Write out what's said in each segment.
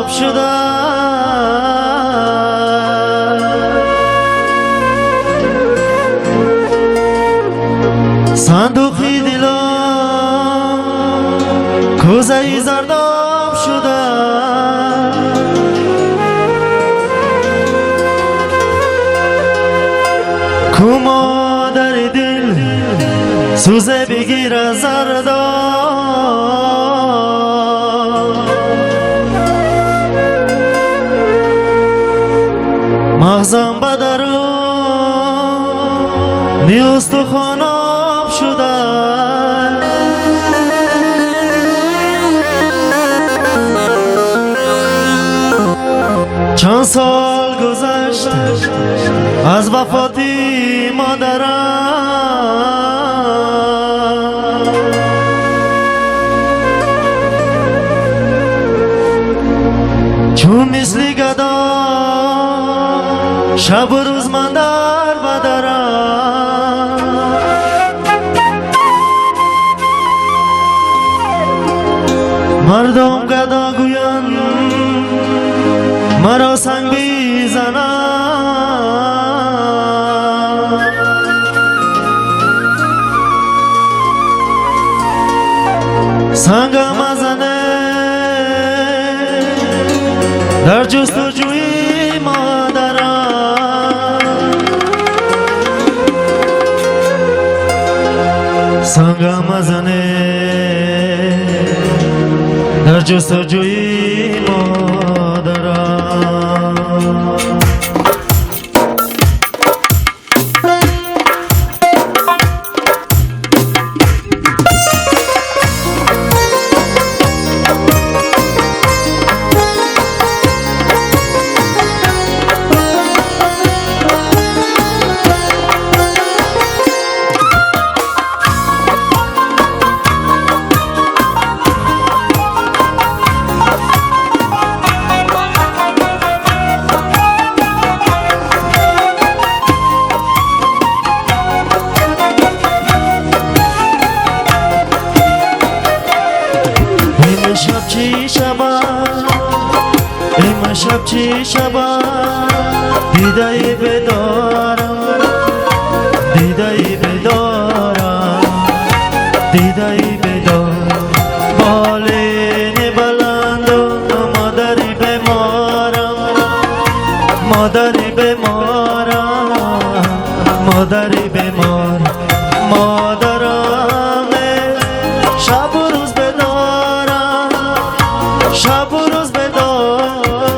آب شده صندوقی دلم کوزه زرداب شده کو مادر دل سوزه بگیر زرداب مغزم بدرو نیاز تو خاناب شده چند سال گذشت از وفاتی مادرم چون مثل گدا شب و روز من در بدرم مردم گدا گویند مرا سنگ بیزنم سنگم ازنه در جستجوی مادرم سنگم ازنه در جستجوی مادرم شب چی شبا شب چی شبا دیدای بدارم دیدای بدارم دیدای بدارم بالین بلند و مادری بمارم مادری بمارم مادری بمارم مادرم شب و روز بدارم شب و روز بدار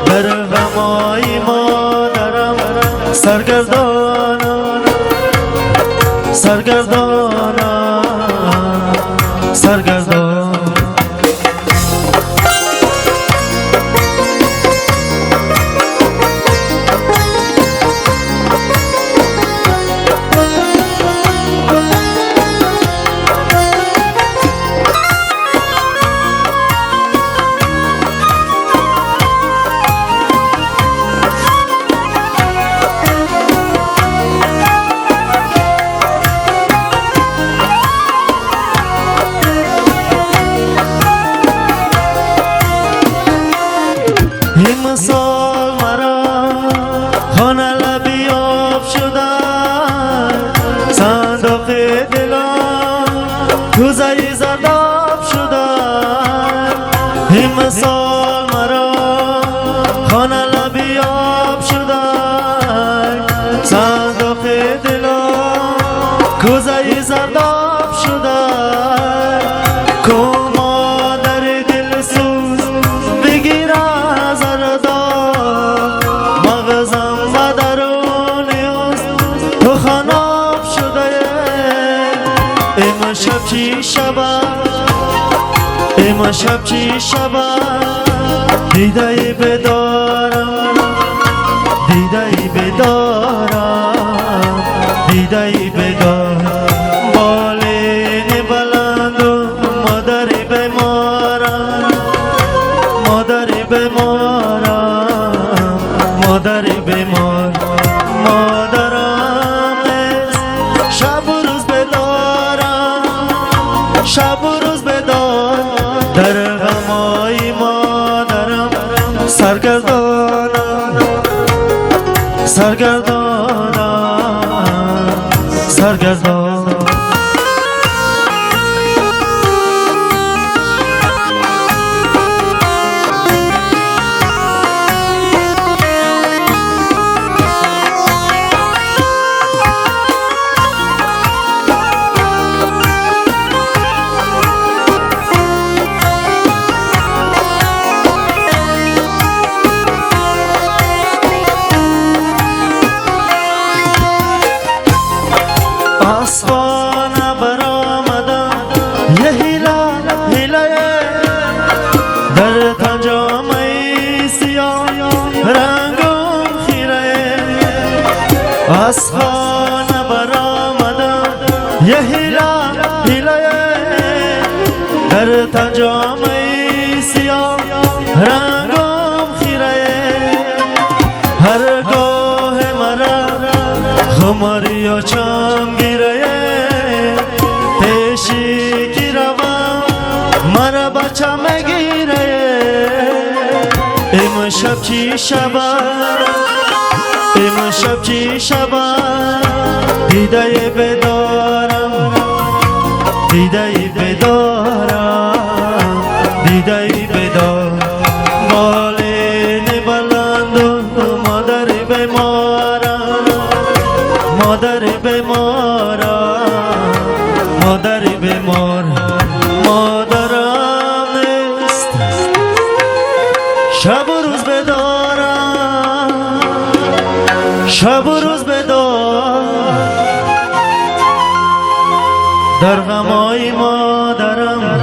در غمای مادرم سرگردانم سرگردانم سرگردانم این سال مرا خانه لبی آب شده صندوق دلم کوزه زرداب شده این سال مرا خانه لبی آب شده صندوق دلم کوزه زرداب شده شب چی شبا شب چی شبا دیدای بدارم دیدای بدارم دیدای بدارم بالین بلند و مادری بمارم مادری بمارم مادری بمارم مادرم شب و روز بدارم شب و روز بدار در غمای مادرم سرگردانم سرگردانم سرگردان آسمان برآمدم یه هیله در تنجامه سیاه رنگم خیره آسمان برآمدم یه هیله در تنجامه سیاه رنگم خیره هرگاه مرا خماری و چم گیره پیشی کی روم مرا بچه مگیره امشب چی شبه امشب چی شبه دیده بدارم دیده بدارم دیده بدار بالین بلند و مادر بمارم مادر بمارم مادر بمار مادرم نیست شب و روز بدارم شب و روز بدار در غمای مادرم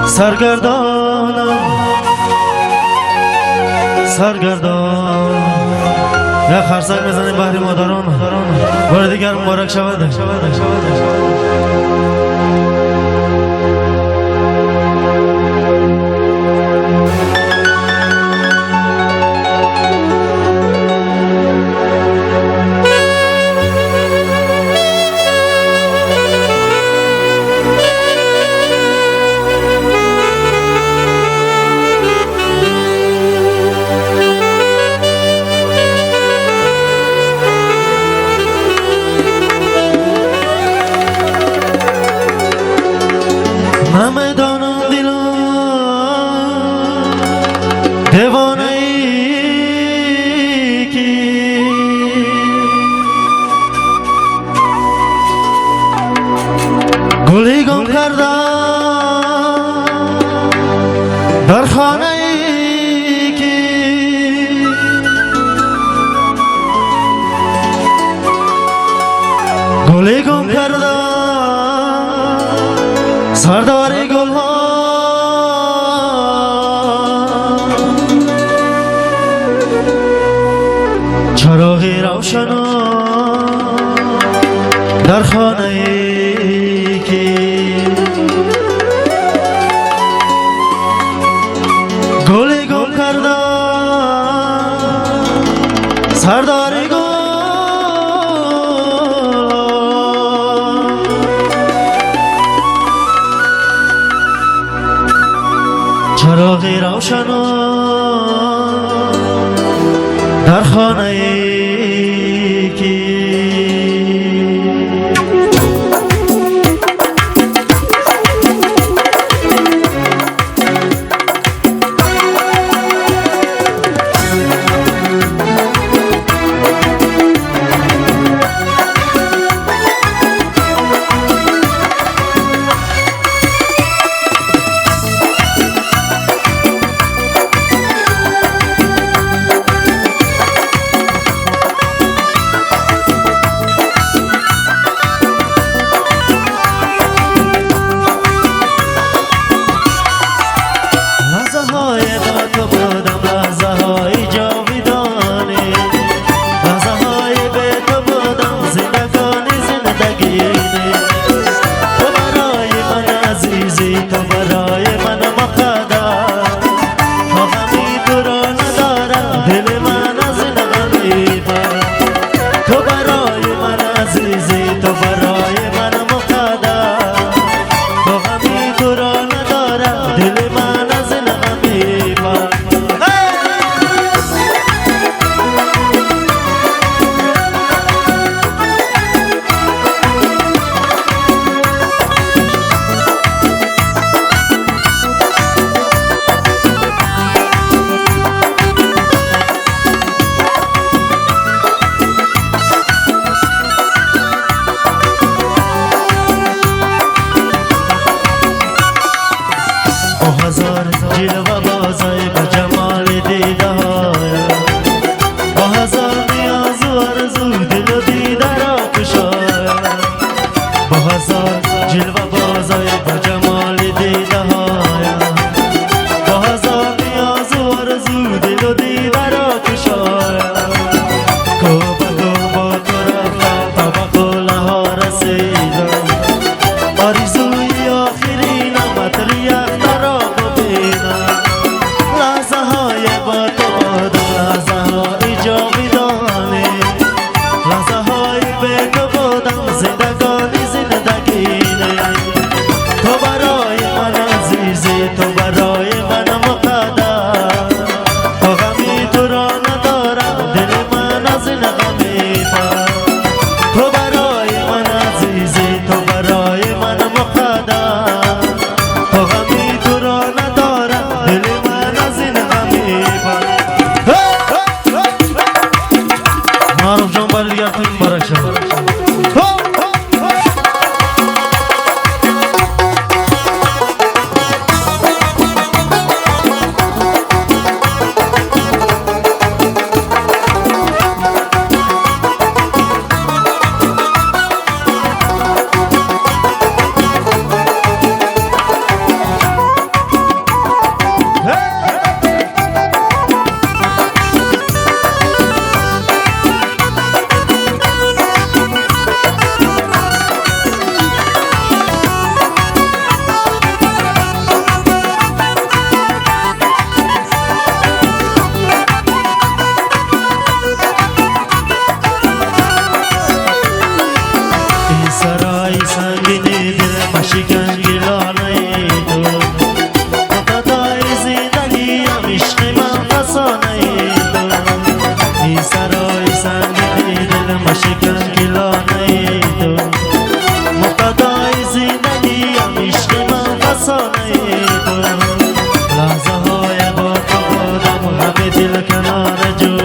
سرگردانم سرگردان یا خرسک بزنیم بحری مادران بار دیگر مبارک شود نمیدانم دلم دیوانه ای کی گلی گم کردم در خانه ای کی گلی گم کردم سرداری گل ها چراغی روشن در خانه ای کی گلی گل کردم سرداری گل چراغی روشن در خانه ای کی با تو بودم لحظه های جاودانه لحظه های به تو بودم زندگانی زندگینه تو برای من عزیزی تو برای من مقدر تو غمی تو را ندارم دل من از این غمی پر تو برای من عزیزی تو برای من مقدر تو غمی تو را ندارم دل من از این غمی پر معروف جان بار دیگر تو مبارک شد سرای سنگینی دل مشکن گلانه تو مقدای زندگی هم عشق من فسانه تو این سرای سنگینی دل مشکن گلانه تو مقدای زندگی هم عشق من فسانه تو لحظه های با تو بودم همه دل کنار جو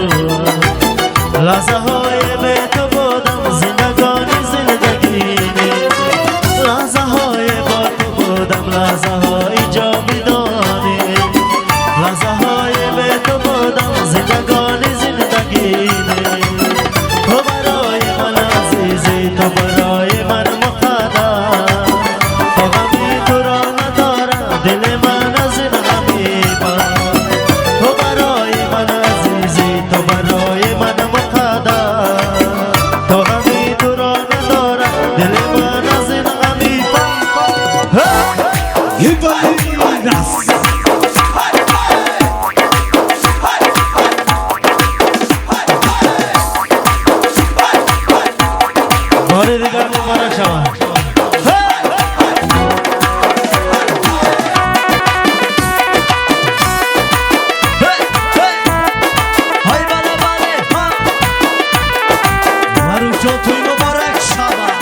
لحظه های به تو بودم زندگانی لحظه های با تو بودم لحظه های جاودانه لحظه های به تو بودم زندگانی زندگینه تو برای من عزیزی تو برای من مقدر تو غمی تو را ندارم دل من از این غمی پر تو برای من عزیزی تو برای من مقدر تو غمی تو را ندارم دل من از این غمی بار دیگر مبارک شود معروف جان توی مبارک شود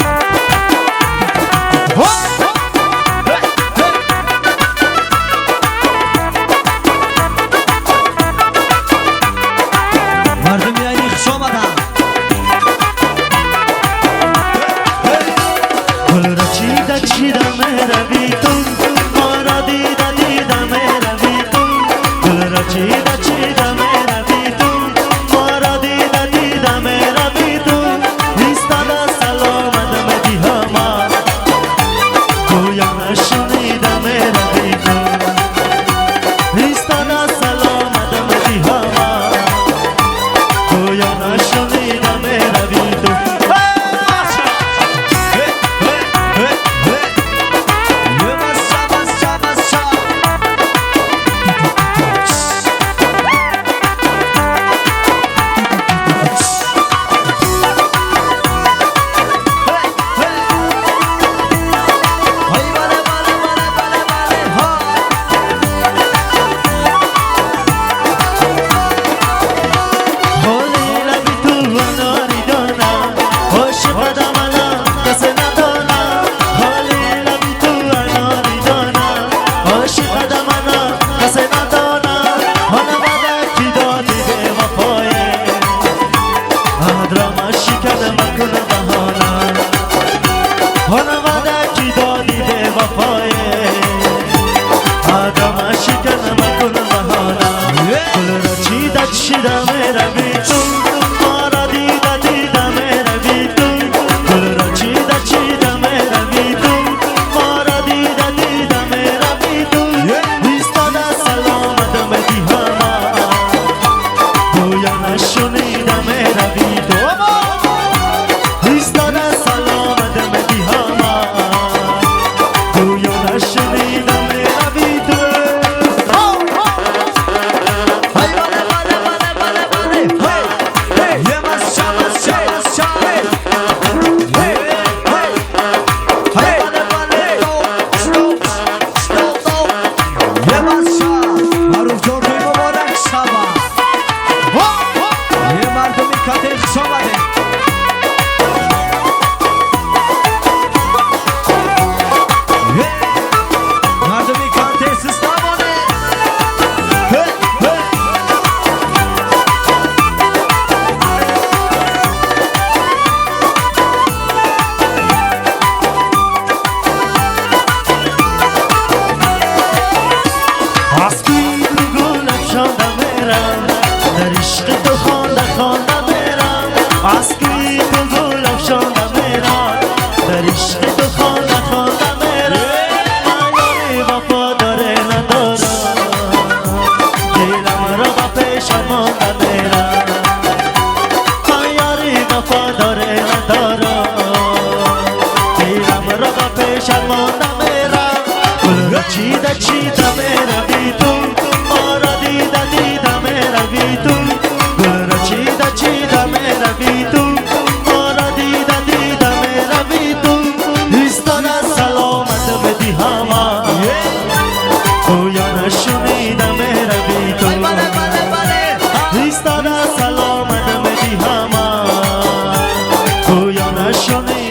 مردم یعنی خوش آمدن گل را چیده مهروی تو ما را دیده مهروی تو گل را چیده مهروی تو ما را دیده مهروی تو ایستاده سلامت مدی همان گویا نشنیده مهروی تو ایستاده سلامت مدی همان گویا نشنیده مهروی تو پیشم مانده میرم یاری وفاداره ندارم دیرم را با پیشم مانده میرم گل را چیده چیده میروی تو ما را دیده دیده میروی تو گل را چیده چیده میروی تو ما را دیده دیده میروی تو ایستاده سلامت بدی هوا گویا نشنیده میروی تو ایستاده سلامت بدی هوا گویا نشنیده